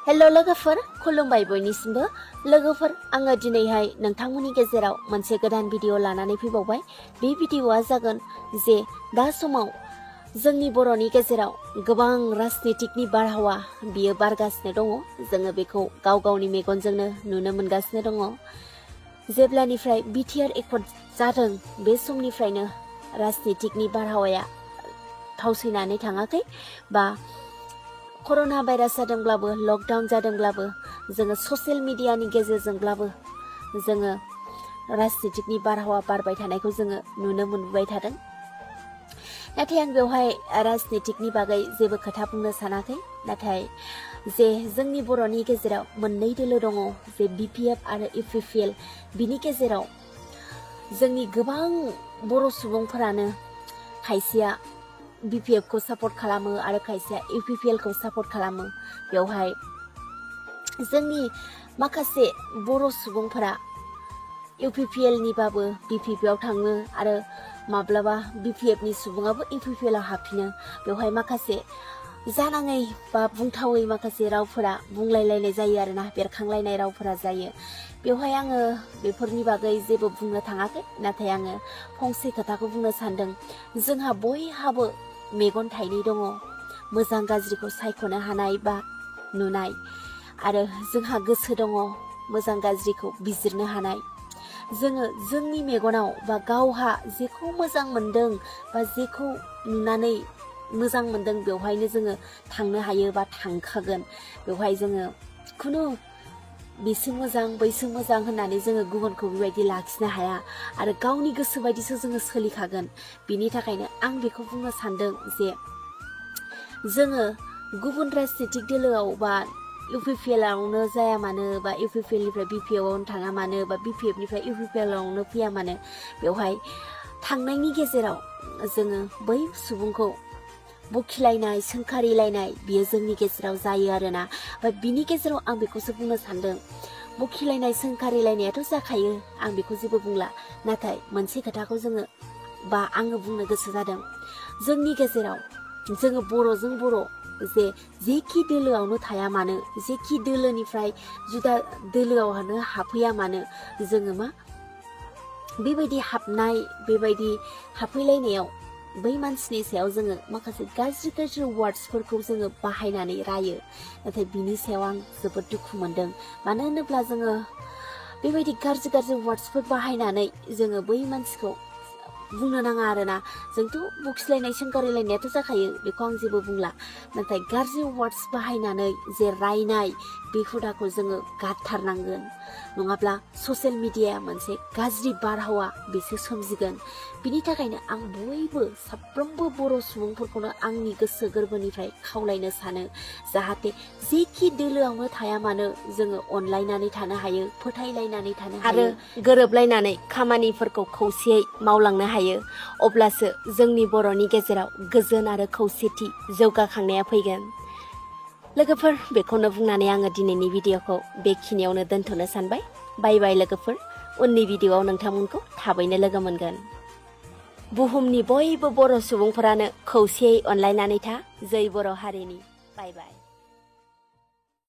Hello लोगोफोर खुलुमबाय बयनिसिमबो लोगोफोर आङो दिनैहाय नोंथांमोननि गेजेराव मोनसे गोदान भिडिअ लानानै फैबावबाय। बे भिडिअआ जागोन जे दा समाव जोंनि बर'नि गेजेराव गोबां राजनितिकनि बारहावा बियो बारगासिनो दङ। जोङो बेखौ गाव गावनि मेगनजोंनो नुनो मोनगासिनो दङ। जेब्लानिफ्राय बिटिआर एकर्ड जादों बे समनिफ्रायनो राजनितिकनि बारहावाया थावसैनानै थाङाखै बा कर'ना भाइरास जादोंब्लाबो लकडाउन जादोंब्लाबो जोङो ससियेल मिडियानि गेजेरजोंब्लाबो जोङो राजनितिकनि बारहावा बारबाय थानायखौ जोङो नुनो मोनबाय थादों। नाथाय आं बेवहाय राजनितिकनि बागै जेबो खोथा बुंनो सानाखै। नाथाय जे जोंनि बर'नि गेजेराव मोननै दोलो दङ जे बिपिएफ आरो इउपिपिएल, बिनि गेजेराव जोंनि गोबां बर' सुबुंफोरानो खायसेया बिपिएफ खौ सापर्ट खालामो आरो खायसेया इउपिपिएल खौ सापर्ट खालामो। बेवहाय जोंनि माखासे बर' सुबुंफोरा इउपिपिएल निबाबो बिपिएफ आव थाङो आरो माब्लाबा बिपिएफ नि सुबुङाबो इउपिपिएल आव हाबफिनो। बेवहाय माखासे जानाङै बा बुंथावै माखासे रावफोरा बुंलायलायनाय जायो आरोना, बेरखांलायनाय रावफोरा जायो। बेवहाय आङो बेफोरनि बागै जेबो बुंनो थाङाखै। नाथाय आङो फंसे खोथाखौ बुंनो सानदों। जोंहा बयहाबो मेगन थाइनै दङ, मोजां गाज्रिखौ सायख'नो हानाय बा नुनाय, आरो जोंहा गोसो दङ मोजां गाज्रिखौ बिजिरनो हानाय। जोङो जोंनि मेगनाव बा गावहा जेखौ मोजां मोनदों बा जेखौ नुनानै मोजां मोनदों बेवहायनो जोङो थांनो हायो बा थांखागोन। बेवहाय जोङो खुनु बेसो मोजां बैसो मोजां होननानै जोङो गुबुनखौ बेबायदि लाखिनो हाया आरो गावनि गोसो बायदिसो जोङो सोलिखागोन। बिनि थाखायनो आं बेखौ बुंनो सानदों जे जोङो गुबुन राजनितिक दोलोआव बा इउपिपिएल आवनो जाया मानो बा इउपिपिएल निफ्राय बिपिएफ आवनो थाङा मानो बा बिपिएफ निफ्राय इउपिपिएल आवनो फैया मानो, बेवहाय थांनायनि गेजेराव जोङो बै सुबुंखौ बखिलायनाय सोंखारिलायनाय बियो जोंनि गेजेराव जायो आरोना। ओमफ्राय बिनि गेजेराव आं बेखौसो बुंनो सानदों, बखिलायनाय सोंखारिलायनायाथ' जाखायो, आं बेखौ जेबो बुंला। नाथाय मोनसे खोथाखौ जोङो बा आङो बुंनो गोसो जादों, जोंनि गेजेराव जोङो बर'जों बर' जे जेखि दोलोआवनो थाया मानो, जेखि दोलोनिफ्राय जुदा दोलोआवनो हाबफैया मानो, जोङो मा बेबायदि हाबनाय बेबायदि हाबफैलायनायाव बै मानसिनि सायाव जोङो माखासे गाज्रि गाज्रि वार्डसफोरखौ जोङो बाहायनानै रायो। नाथाय बिनि सायाव आं जोबोद दुखु मोनदों। मानो होनोब्ला जोङो बेबायदि गाज्रि गाज्रि वार्डसफोर बाहायनानै जोङो बै मानसिखौ बुंनो नाङा आरोना। जोंथ' बखिलायनाय सोंखारिलायनायाथ' जाखायो, बेखौ आं जेबो बुंला। नाथाय गाज्रि वार्डस बाहायनानै जे रायनाय बे हुदाखौ जोङो गारथारनांगोन। नङाब्ला ससियेल मिडियाया मोनसे गाज्रि बारहावा बेसो सोमजिगोन। बिनि थाखायनो आं बयबो साफ्रोमबो बर' सुबुंफोरखौनो आंनि गोसो गोरबोनिफ्राय खावलायनो सानो, जाहाथे जेखि दोलोआवनो थाया मानो जोङो अनलायनानै थानो हायो, फोथायलायनानै थानो हायो आरो गोरोबलायनानै खामानिफोरखौ खौसेयै मावलांनो हायो। अब्लासो जोंनि बर'नि गेजेराव गोजोन आरो खौसेथि जौगाखांनाया फैगोन। लोगोफोर, बेखौनो बुंनानै आङो दिनैनि भिडिअखौ बेखिनियावनो दोनथ'नो सानबाय। बाय बाय लोगोफोर, उननि भिडिअआव नोंथांमोनखौ थाबैनो लोगो मोनगोन। बुहुमनि बयबो बर' सुबुंफोरानो खौसेयै अनलायनानै था। जै बर' हारिनि। बाय बाय।